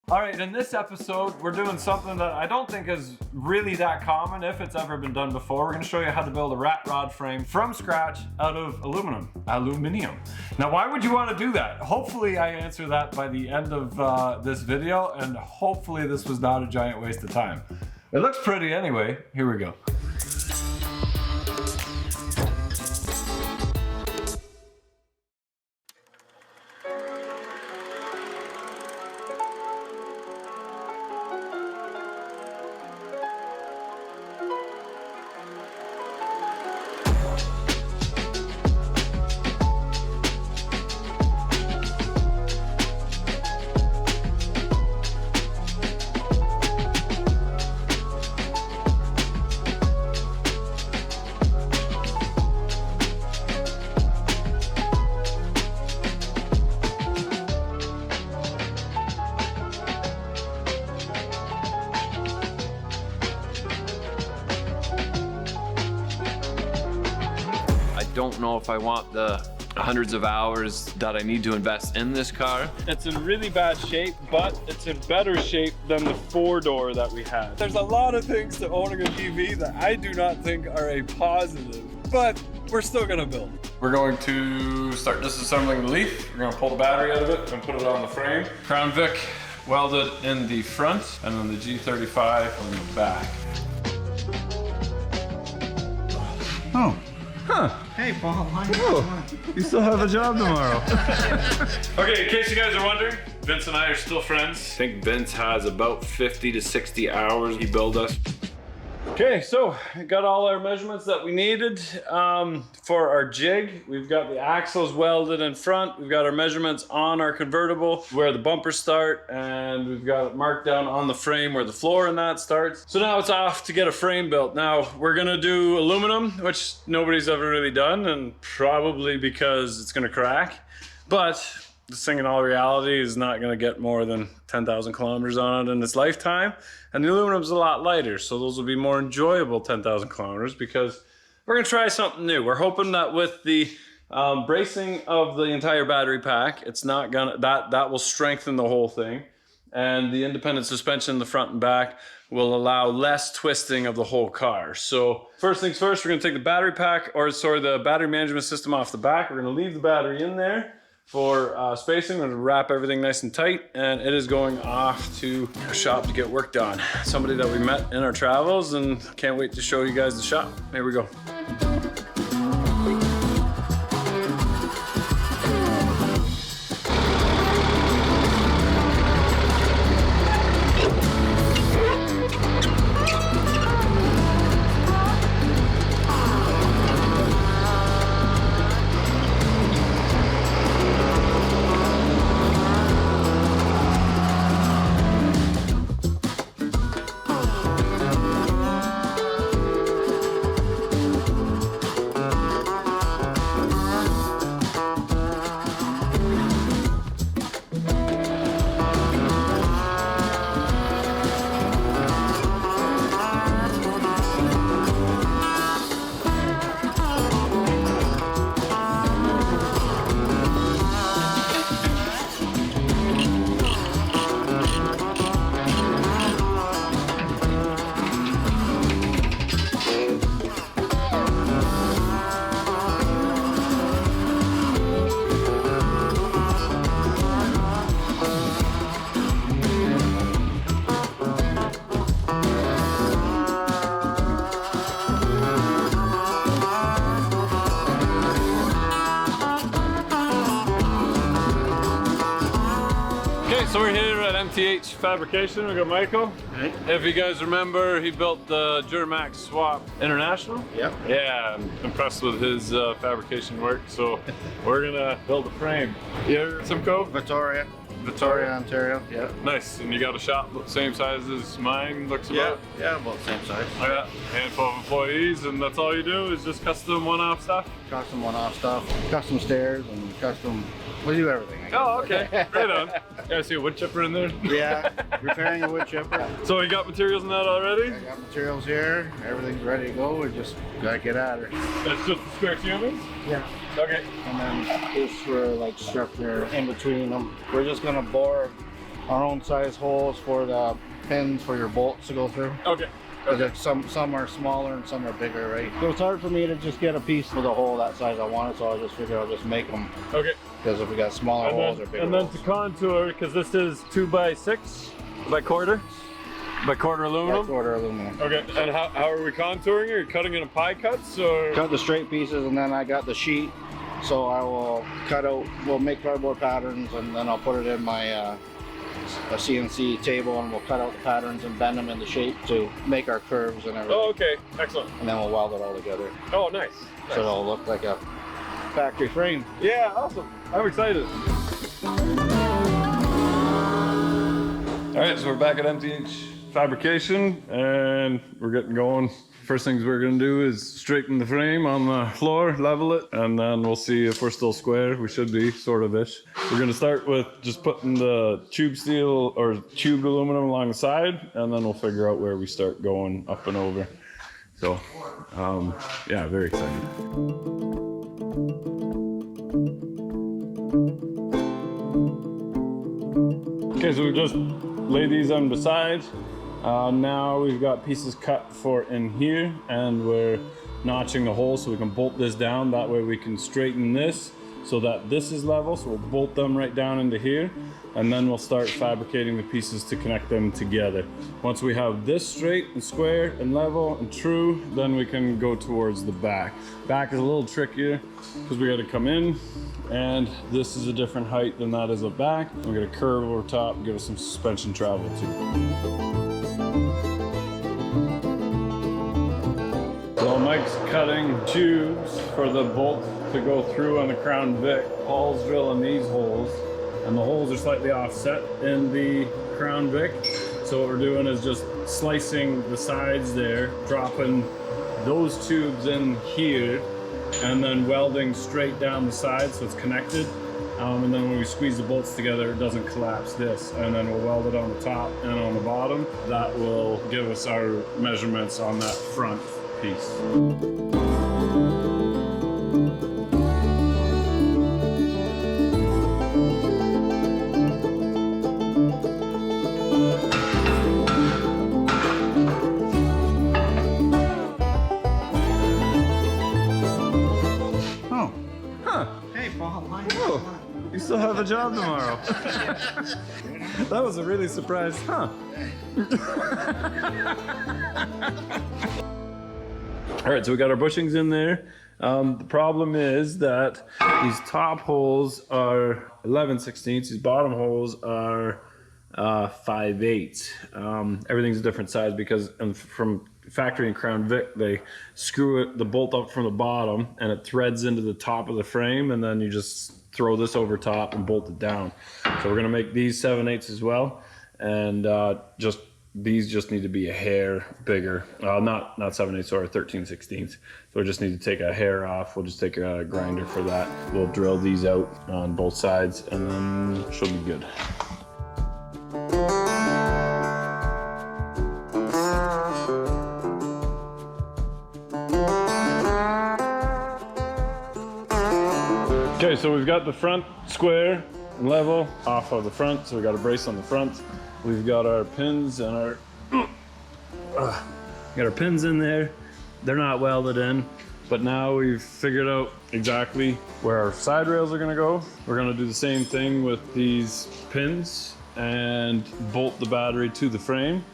All right, in this episode, we're doing something that I don't think is really that common if it's ever been done before. We're gonna show you how to build a rat rod frame from scratch out of aluminum. Now, why would you wanna do that? Hopefully I answer that by the end of this video, and hopefully this was not a giant waste of time. It looks pretty anyway. Here we go. Don't know if I want the hundreds of hours that I need to invest in this car. It's in really bad shape, but it's in better shape than the 4-door that we had. There's a lot of things to owning an EV that I do not think are a positive, but we're still gonna build. We're going to start disassembling the leaf. We're gonna pull the battery out of it and put it on the frame. Crown Vic welded in the front and then the G35 on the back. Oh. Huh. Hey, Paul. You still have a job tomorrow. Okay, in case you guys are wondering, Vince and I are still friends. I think Vince has about 50 to 60 hours he built us. Okay, so we got all our measurements that we needed for our jig. We've got the axles welded in front. We've got our measurements on our convertible where the bumpers start, and we've got it marked down on the frame where the floor and that starts. So now it's off to get a frame built. Now we're gonna do aluminum, which nobody's ever really done, and probably because it's gonna crack. But this thing in all reality is not gonna get more than 10,000 kilometers on it in its lifetime. And the aluminum's a lot lighter, so those will be more enjoyable 10,000 kilometers because we're gonna try something new. We're hoping that with the bracing of the entire battery pack, it's not gonna, that will strengthen the whole thing. And the independent suspension in the front and back will allow less twisting of the whole car. So first things first, we're gonna take the battery pack, or sorry, the battery management system off the back. We're gonna leave the battery in there for spacing. We're gonna wrap everything nice and tight, and it is going off to a shop to get work done. Somebody that we met in our travels, and can't wait to show you guys the shop. Here we go. So we're here at MTH Fabrication. We got Michael. Right. If you guys remember, he built the Duramax Swap International. Yep. Yeah, I'm impressed with his fabrication work. So we're gonna build a frame. You're Simcoe? Victoria, Ontario. Yeah. Nice. And you got a shop same size as mine, looks about? Yeah, about the same size. Oh, yeah. Handful of employees, and that's all you do is just custom one-off stuff? Custom one-off stuff, custom stairs, and custom. We do everything. I guess. Oh, okay. Right on. Yeah, I see a wood chipper in there. Yeah, repairing a wood chipper. So you got materials in that already? I got materials here. Everything's ready to go. We just gotta get at her. That's just the spare tubing? Yeah. Okay. And then this for like structure in between them. We're just gonna bore our own size holes for the pins for your bolts to go through. Okay. Because some are smaller and some are bigger, right? So it's hard for me to just get a piece with a hole that size I wanted, so I just figured I'll just make them. Okay. Because if we got smaller holes or bigger and then holes. to contour, because this is 2x6 by quarter aluminum. By quarter aluminum. Okay. And how are we contouring it? Are you cutting it in pie cuts or? Cut the straight pieces, and then I got the sheet, so I will cut out. We'll make cardboard patterns, and then I'll put it in my a CNC table, and we'll cut out the patterns and bend them into shape to make our curves and everything. Oh, okay. Excellent. And then we'll weld it all together. Oh, nice. So it'll look like a factory frame. Yeah, awesome. I'm excited. All right, so we're back at MTH Fabrication, and we're getting going. First things we're gonna do is straighten the frame on the floor, level it, and then we'll see if we're still square. We should be, sort of-ish. We're gonna start with just putting the tube steel or tubed aluminum along the side, and then we'll figure out where we start going up and over. So, yeah, very excited. Okay, so we just lay these on the side. Now we've got pieces cut for in here, and we're notching the hole so we can bolt this down. That way we can straighten this so that this is level. So we'll bolt them right down into here, and then we'll start fabricating the pieces to connect them together. Once we have this straight and square and level and true, then we can go towards the back. Back is a little trickier because we got to come in, and this is a different height than that is up back. We're gonna curve over top, give us some suspension travel too. So Mike's cutting tubes for the bolt to go through on the Crown Vic. Paul's drilling these holes, and the holes are slightly offset in the Crown Vic. So what we're doing is just slicing the sides there, dropping those tubes in here, and then welding straight down the side so it's connected. And then when we squeeze the bolts together, it doesn't collapse this. And then we'll weld it on the top and on the bottom. That will give us our measurements on that front piece. Oh. Huh. Hey, Paul. Oh, you still have a job tomorrow. That was a really surprise, huh? All right, so we got our bushings in there. The problem is that these top holes are 11/16. These bottom holes are 5/8. Everything's a different size because from factory in Crown Vic, they screw the bolt up from the bottom and it threads into the top of the frame, and then you just throw this over top and bolt it down. So we're gonna make these 7/8 as well, and these just need to be a hair bigger. Not 7/8, sorry, 13/16. So we just need to take a hair off. We'll just take a grinder for that. We'll drill these out on both sides, and then she'll be good. Okay, so we've got the front square and level off of the front, so we got a brace on the front. We've got our pins and our pins in there. They're not welded in, but now we've figured out exactly where our side rails are gonna go. We're gonna do the same thing with these pins and bolt the battery to the frame,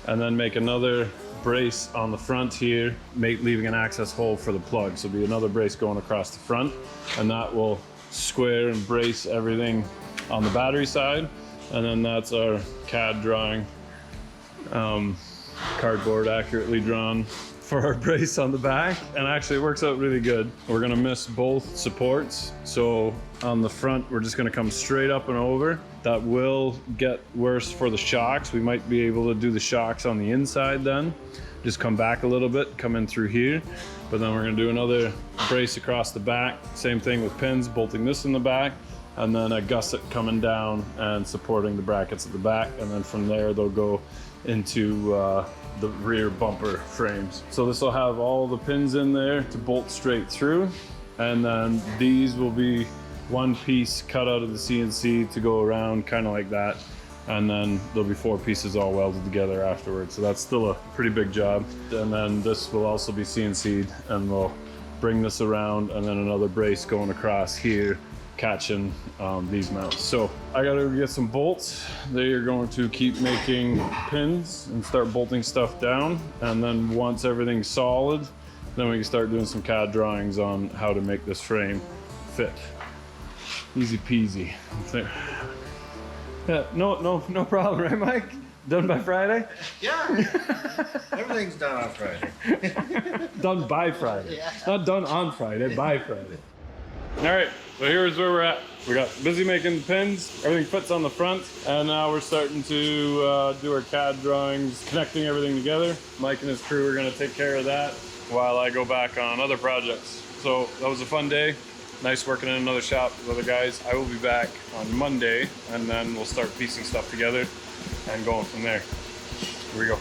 and then make another brace on the front here, leaving an access hole for the plug. So it'll be another brace going across the front, and that will square and brace everything on the battery side. And then that's our CAD drawing, cardboard accurately drawn for our brace on the back, and actually it works out really good. We're gonna miss both supports. So on the front, we're just gonna come straight up and over. That will get worse for the shocks. We might be able to do the shocks on the inside then. Just come back a little bit, come in through here. But then we're gonna do another brace across the back. Same thing with pins, bolting this in the back, and then a gusset coming down and supporting the brackets at the back. And then from there, they'll go into the rear bumper frames. So this will have all the pins in there to bolt straight through. And then these will be one piece cut out of the CNC to go around, kind of like that. and then there'll be 4 pieces all welded together afterwards. So that's still a pretty big job. And then this will also be CNC'd, and we'll bring this around, and then another brace going across here, catching these mounts. So I gotta get some bolts. They are going to keep making pins and start bolting stuff down. And then once everything's solid, then we can start doing some CAD drawings on how to make this frame fit. Easy peasy. Yeah, no problem, right, Mike? Done by Friday? Yeah. Everything's done on Friday. Done by Friday. Yeah. Not done on Friday, by Friday. All right, so here's where we're at. We got busy making the pins, everything fits on the front, and now we're starting to do our CAD drawings, connecting everything together. Mike and his crew are gonna take care of that while I go back on other projects. So that was a fun day. Nice working in another shop with other guys. I will be back on Monday, and then we'll start piecing stuff together and going from there. Here we go.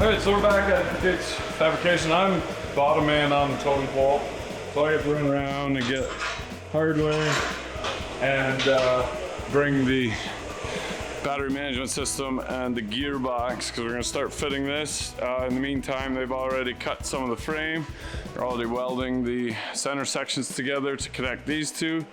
Alright, so we're back at MTH Fabrication. I'm bottom man on the totem pole, so I get to run around and get hardware and bring the battery management system and the gearbox, because we're going to start fitting this. In the meantime, they've already cut some of the frame. They're already welding the center sections together to connect these two.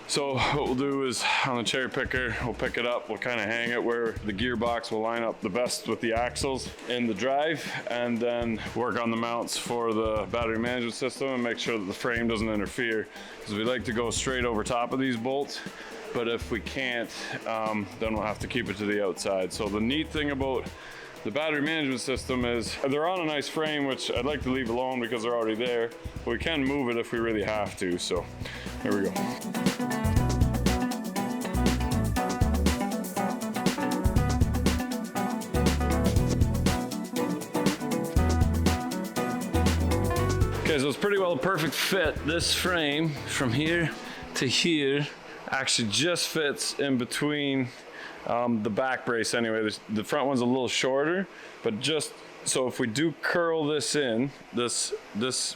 So what we'll do is on the cherry picker, we'll pick it up, we'll kind of hang it where the gearbox will line up the best with the axles in the drive, and then work on the mounts for the battery management system and make sure that the frame doesn't interfere, because we like to go straight over top of these bolts, but if we can't, then we'll have to keep it to the outside. So the neat thing about the battery management system is they're on a nice frame, which I'd like to leave alone because they're already there, but we can move it if we really have to. So here we go. Okay, so it's pretty well a perfect fit. This frame from here to here actually just fits in between the back brace anyway. The front one's a little shorter, but just so if we do curl this in, this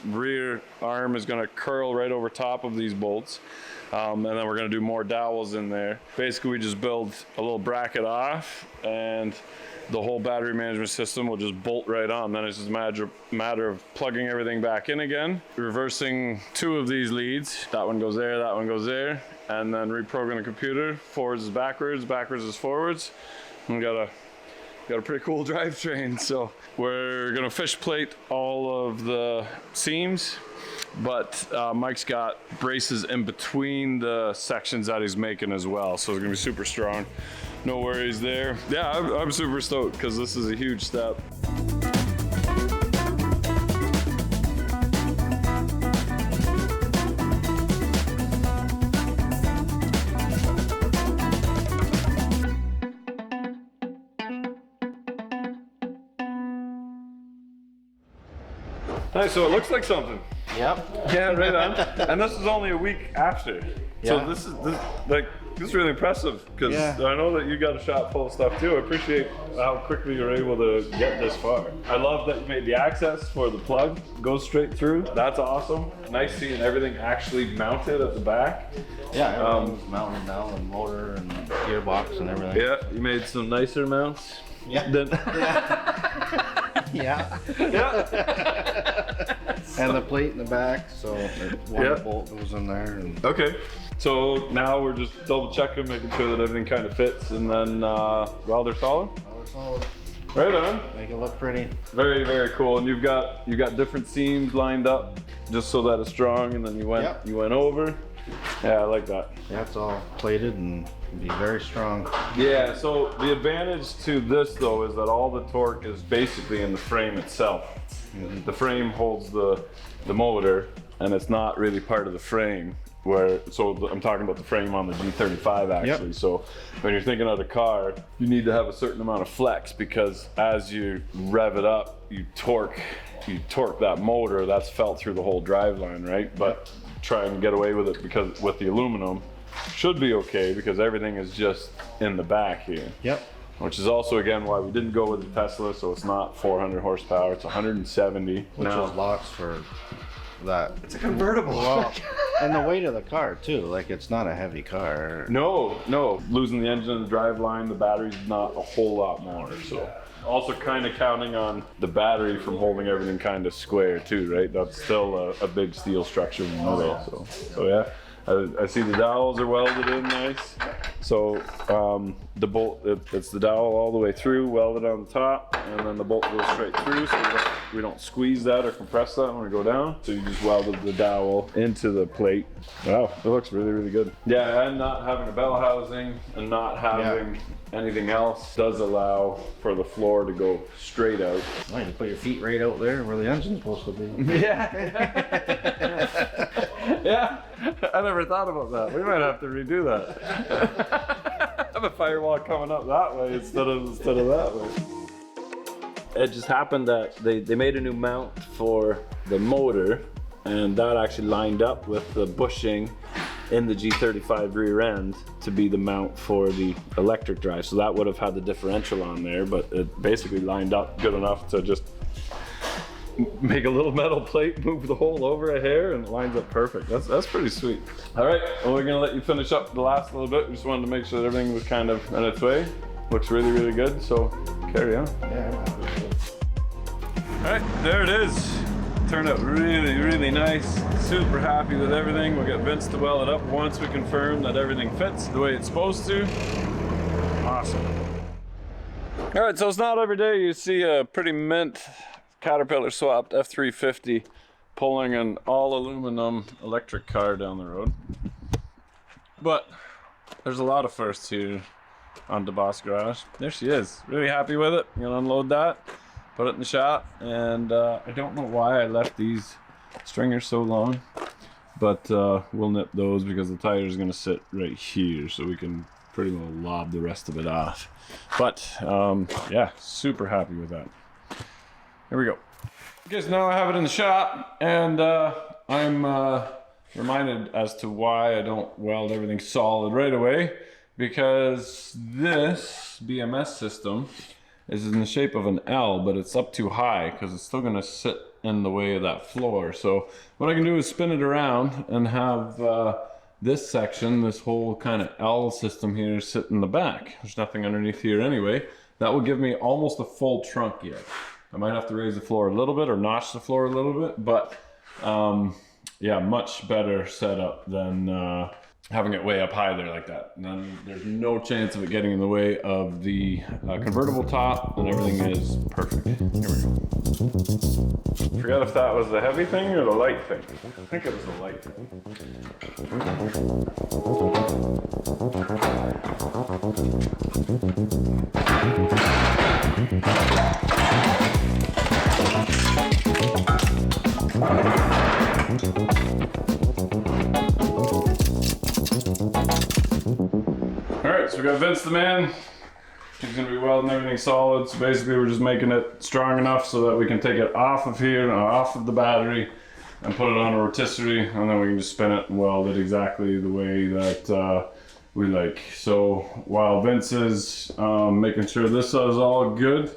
rear arm is gonna curl right over top of these bolts. And then we're gonna do more dowels in there. Basically, we just build a little bracket off, and the whole battery management system will just bolt right on. Then it's just a matter of plugging everything back in again, reversing 2 of these leads. That one goes there, that one goes there, and then reprogram the computer. Forwards is backwards, backwards is forwards. And we got a pretty cool drivetrain. So we're gonna fish plate all of the seams, but Mike's got braces in between the sections that he's making as well. So it's gonna be super strong. No worries there. Yeah, I'm super stoked because this is a huge step. Nice, so it looks like something. Yep. Yeah, right on. And this is only a week after. Yeah. So this is really impressive, because I know that you got a shop full of stuff too. I appreciate how quickly you're able to get this far. I love that you made the access for the plug go straight through. That's awesome. Nice seeing everything actually mounted at the back. Yeah, everything's mounted now, and motor and gearbox and everything. Yeah, you made some nicer mounts. Yeah. Yeah. And the plate in the back, so one bolt goes in there. And okay. So now we're just double checking, making sure that everything kind of fits, and then welder solid. Right on. Make it look pretty. Very, very cool. And you've got different seams lined up just so that it's strong, and then you went over. Yeah, I like that. Yeah, it's all plated and be very strong. Yeah, so the advantage to this though is that all the torque is basically in the frame itself. The frame holds the motor, and it's not really part of the frame, where, so I'm talking about the frame on the G35 actually. Yep. So when you're thinking of the car, you need to have a certain amount of flex, because as you rev it up, you torque that motor. That's felt through the whole drive line, right? But try and get away with it, because with the aluminum should be okay, because everything is just in the back here. Yep. Which is also, again, why we didn't go with the Tesla. So it's not 400 horsepower, it's 170. Which was lots for that. It's a convertible. Well, and the weight of the car too, like it's not a heavy car. No, losing the engine and the drive line, the battery's not a whole lot more. So also kind of counting on the battery from holding everything kind of square too, right? That's still a big steel structure in the middle. So yeah. I see the dowels are welded in nice. So the bolt, it's the dowel all the way through, welded on the top, and then the bolt goes straight through, so we don't squeeze that or compress that when we go down. So you just welded the dowel into the plate. Wow, it looks really, really good. Yeah, and not having a bell housing and not having anything else does allow for the floor to go straight out. Well, you put your feet right out there where the engine's supposed to be. Yeah. Yeah, I never thought about that. We might have to redo that. Have a firewall coming up that way instead of that way. It just happened that they made a new mount for the motor, and that actually lined up with the bushing in the G35 rear end to be the mount for the electric drive. So that would have had the differential on there, but it basically lined up good enough to just make a little metal plate, move the hole over a hair, and it lines up perfect. That's pretty sweet. All right, well, we're gonna let you finish up the last little bit. We just wanted to make sure that everything was kind of in its way. Looks really, really good, so carry on. Yeah. All right, there it is. Turned out really, really nice. Super happy with everything. We'll get Vince to weld it up once we confirm that everything fits the way it's supposed to. Awesome. All right, so it's not every day you see a pretty mint Caterpillar swapped F350 pulling an all aluminum electric car down the road. But there's a lot of firsts here on DeBoss Garage. There she is. Really happy with it. I'm gonna unload that, put it in the shop, and I don't know why I left these stringers so long, but we'll nip those because the tire is gonna sit right here, so we can pretty well lob the rest of it off. But yeah, super happy with that. Here we go. Okay, so now I have it in the shop, and I'm reminded as to why I don't weld everything solid right away, because this BMS system is in the shape of an L, but it's up too high because it's still gonna sit in the way of that floor. So what I can do is spin it around and have this section, this whole kind of L system here, sit in the back. There's nothing underneath here anyway. That will give me almost a full trunk yet. I might have to raise the floor a little bit or notch the floor a little bit, but yeah, much better setup than having it way up high there like that. And then there's no chance of it getting in the way of the convertible top, and everything is perfect. Here we go. Forgot if that was the heavy thing or the light thing. I think it was the light thing. Alright, so we got Vince the man. He's gonna be welding everything solid. So basically we're just making it strong enough so that we can take it off of here, off of the battery, and put it on a rotisserie, and then we can just spin it and weld it exactly the way that we like. So while Vince is making sure this is all good,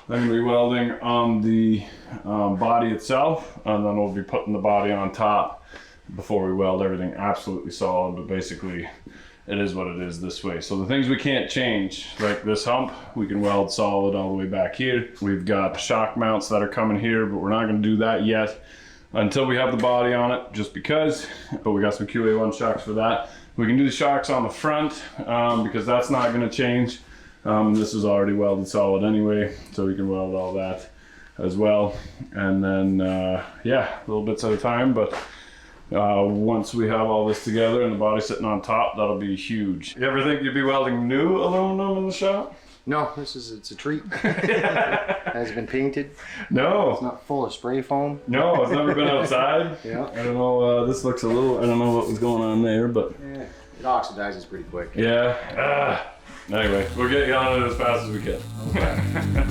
I'm gonna be welding on the body itself, and then we'll be putting the body on top before we weld everything absolutely solid. But basically it is what it is this way. So the things we can't change, like this hump, we can weld solid all the way back here. We've got shock mounts that are coming here, but we're not gonna do that yet until we have the body on it, just because. But we got some QA1 shocks for that. We can do the shocks on the front because that's not gonna change. This is already welded solid anyway, so we can weld all that as well. And then, yeah, little bits at a time, but once we have all this together and the body sitting on top, that'll be huge. You ever think you'd be welding new aluminum in the shop? No, it's a treat. Has it been painted? No. It's not full of spray foam. No, it's never been outside. Yeah. I don't know, this looks a little, I don't know what was going on there, but. Yeah, it oxidizes pretty quick. Yeah. Anyway, we'll get you on it as fast as we can. Okay.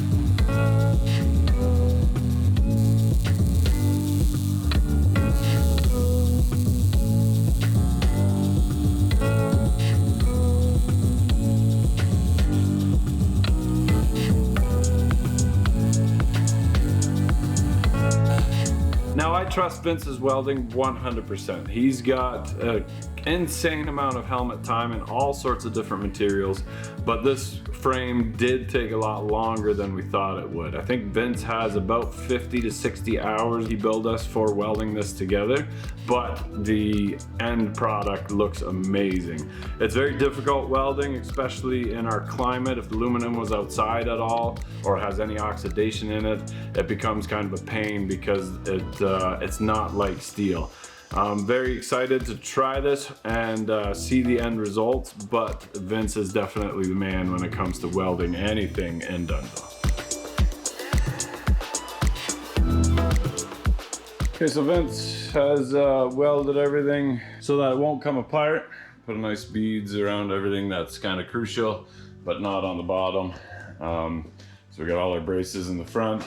Now I trust Vince's welding 100%. He's got an insane amount of helmet time and all sorts of different materials, but this frame did take a lot longer than we thought it would. I think Vince has about 50 to 60 hours he billed us for welding this together, but the end product looks amazing. It's very difficult welding, especially in our climate. If the aluminum was outside at all or has any oxidation in it, it becomes kind of a pain because it's not like steel. I'm very excited to try this and see the end results, but Vince is definitely the man when it comes to welding anything in Dundalk. Okay, so Vince has welded everything so that it won't come apart. Put a nice beads around everything that's kind of crucial, but not on the bottom. So we got all our braces in the front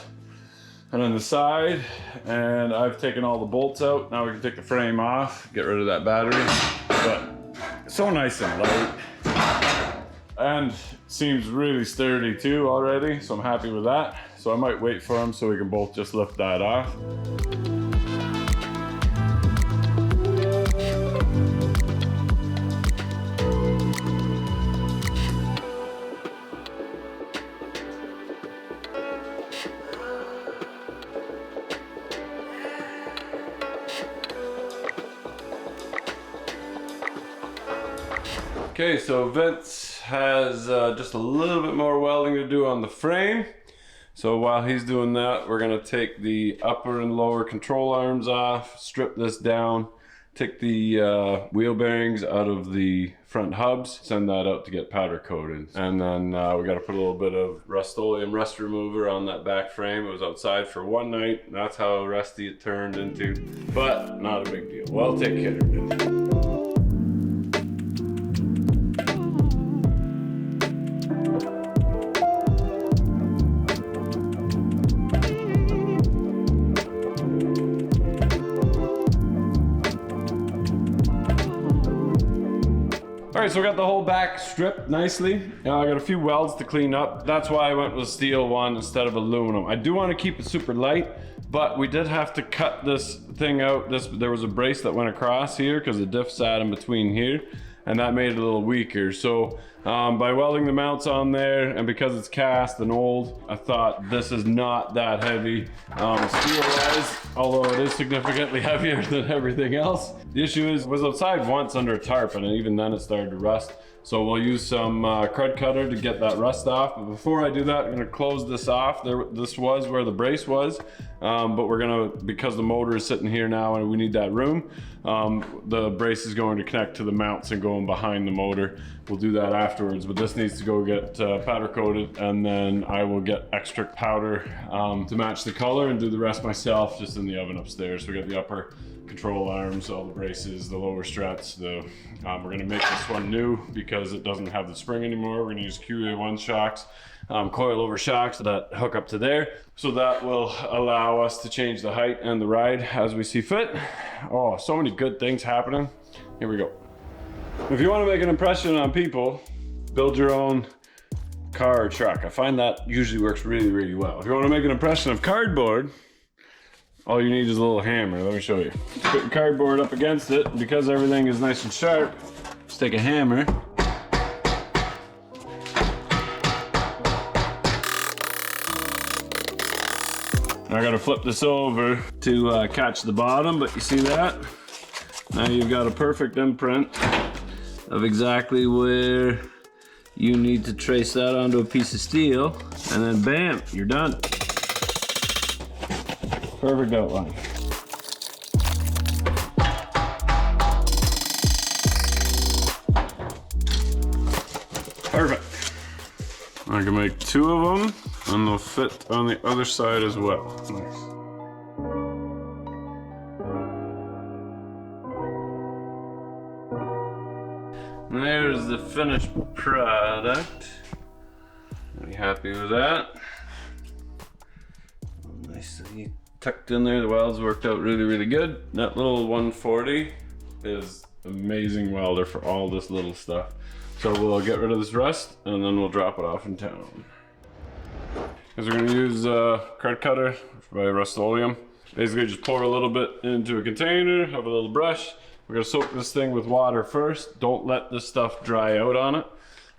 and on the side, and I've taken all the bolts out. Now we can take the frame off, get rid of that battery, but so nice and light. And seems really sturdy too already, so I'm happy with that. So I might wait for him so we can both just lift that off. Okay, so Vince has just a little bit more welding to do on the frame. So while he's doing that, we're gonna take the upper and lower control arms off, strip this down, take the wheel bearings out of the front hubs, send that out to get powder coated. And then we gotta put a little bit of Rust-Oleum rust remover on that back frame. It was outside for one night. That's how rusty it turned into, but not a big deal. We'll take care of it. All right, so we got the whole back stripped nicely. I got a few welds to clean up. That's why I went with steel one instead of aluminum. I do want to keep it super light, but we did have to cut this thing out. There was a brace that went across here because the diff sat in between here, and that made it a little weaker. So by welding the mounts on there, and because it's cast and old, I thought this is not that heavy steel-wise, although it is significantly heavier than everything else. The issue is, it was outside once under a tarp, and even then it started to rust. So we'll use some Krud Kutter to get that rust off. But before I do that, I'm gonna close this off. This was where the brace was, but we're gonna, because the motor is sitting here now and we need that room, the brace is going to connect to the mounts and going behind the motor. We'll do that afterwards, but this needs to go get powder coated, and then I will get extra powder to match the color and do the rest myself just in the oven upstairs. So we got the upper control arms, all the braces, the lower struts. We're gonna make this one new because it doesn't have the spring anymore. We're gonna use QA1 shocks, coilover shocks that hook up to there. So that will allow us to change the height and the ride as we see fit. Oh, so many good things happening. Here we go. If you wanna make an impression on people, build your own car or truck. I find that usually works really, really well. If you wanna make an impression of cardboard, all you need is a little hammer. Let me show you. Put your cardboard up against it, and because everything is nice and sharp, just take a hammer. I gotta flip this over to catch the bottom, but you see that? Now you've got a perfect imprint of exactly where you need to trace that onto a piece of steel, and then bam, you're done. Perfect outline. Perfect. I can make 2 of them, and they'll fit on the other side as well. Nice. There's the finished product. Pretty happy with that. Nicely tucked in there. The welds worked out really, really good. That little 140 is amazing welder for all this little stuff. So we'll get rid of this rust and then we'll drop it off in town. Because we're gonna use Krud Kutter by Rust-Oleum. Basically just pour a little bit into a container, have a little brush. We're gonna soak this thing with water first. Don't let this stuff dry out on it.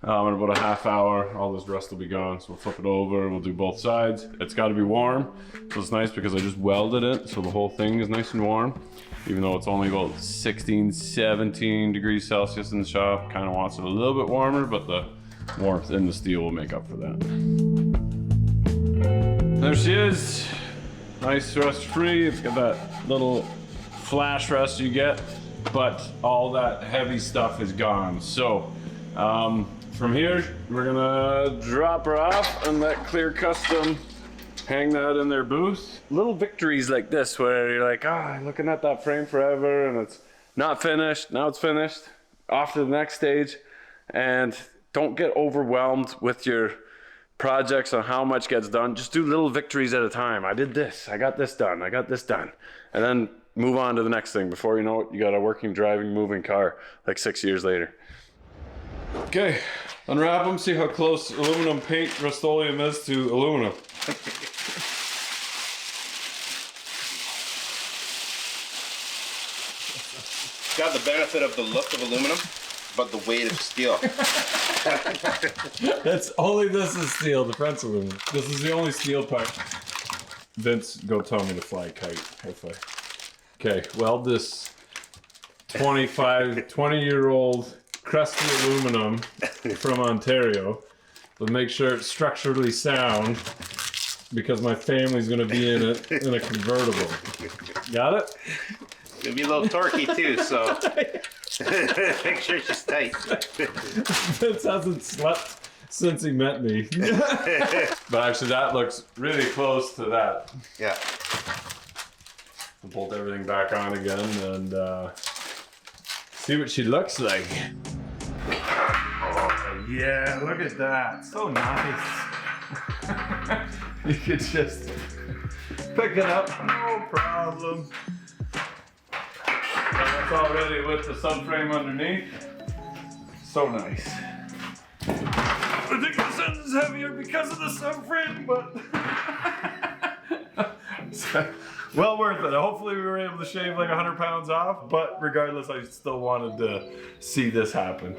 In about a half hour, all this rust will be gone. So we'll flip it over, we'll do both sides. It's gotta be warm. So it's nice because I just welded it, so the whole thing is nice and warm. Even though it's only about 16, 17 degrees Celsius in the shop. Kind of wants it a little bit warmer, but the warmth in the steel will make up for that. There she is. Nice rust free. It's got that little flash rust you get, but all that heavy stuff is gone. So from here, we're gonna drop her off and let Clear Custom hang that in their booth. Little victories like this where you're like, looking at that frame forever and it's not finished, now it's finished, off to the next stage. And don't get overwhelmed with your projects on how much gets done. Just do little victories at a time. I did this, I got this done, I got this done. And then move on to the next thing. Before you know it, you got a working, driving, moving car like 6 years later. Okay, unwrap them, see how close aluminum paint Rust-Oleum is to aluminum. Got the benefit of the look of aluminum, but the weight of steel. That's only this is steel, the front's aluminum. This is the only steel part. Vince, go tell me to fly a kite. High five. Okay, weld this 20-year-old crusty aluminum from Ontario, but make sure it's structurally sound because my family's gonna be in it in a convertible. Got it? It'll be a little torquey too, so make sure she's tight. Vince hasn't slept since he met me. But actually that looks really close to that. Yeah. We'll bolt everything back on again and see what she looks like. Oh yeah, look at that. So nice. You could just pick it up, no problem. And it's already with the subframe underneath. So nice. I think this end is heavier because of the subframe, but well worth it. Hopefully we were able to shave like 100 pounds off, but regardless, I still wanted to see this happen.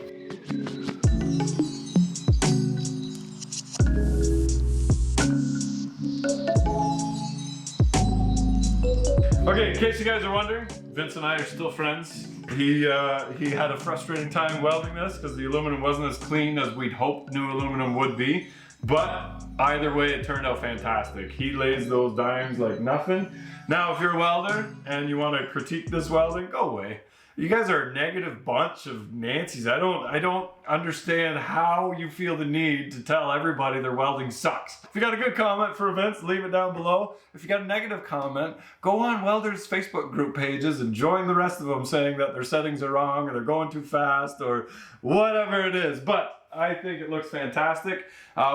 Okay, in case you guys are wondering, Vince and I are still friends. He had a frustrating time welding this because the aluminum wasn't as clean as we'd hoped new aluminum would be. But either way, it turned out fantastic. He lays those dimes like nothing. Now, if you're a welder and you want to critique this welding, go away. You guys are a negative bunch of Nancy's. I don't understand how you feel the need to tell everybody their welding sucks. If you got a good comment for events, leave it down below. If you got a negative comment, go on welders' Facebook group pages and join the rest of them saying that their settings are wrong or they're going too fast or whatever it is. But I think it looks fantastic.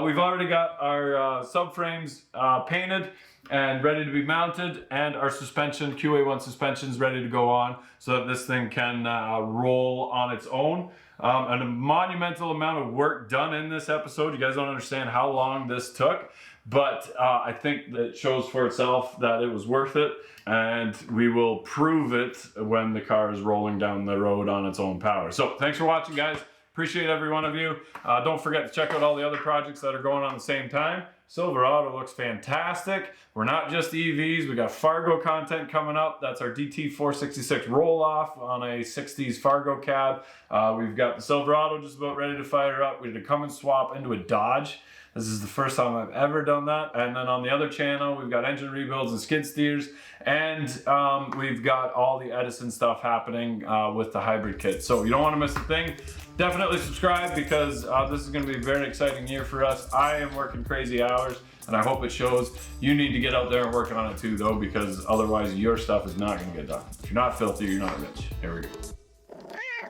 We've already got our subframes painted and ready to be mounted, and our suspension, QA1 suspension's ready to go on so that this thing can roll on its own. And a monumental amount of work done in this episode. You guys don't understand how long this took, but I think that it shows for itself that it was worth it, and we will prove it when the car is rolling down the road on its own power. So thanks for watching, guys. Appreciate every one of you. Don't forget to check out all the other projects that are going on at the same time. Silverado looks fantastic. We're not just EVs, we got Fargo content coming up. That's our DT466 roll-off on a 60s Fargo cab. We've got the Silverado just about ready to fire up. We did a Cummins swap into a Dodge. This is the first time I've ever done that. And then on the other channel, we've got engine rebuilds and skid steers. And we've got all the Edison stuff happening with the hybrid kit. So you don't want to miss a thing. Definitely subscribe because this is going to be a very exciting year for us. I am working crazy hours and I hope it shows. You need to get out there and work on it too though, because otherwise your stuff is not going to get done. If you're not filthy, you're not rich. Here we go.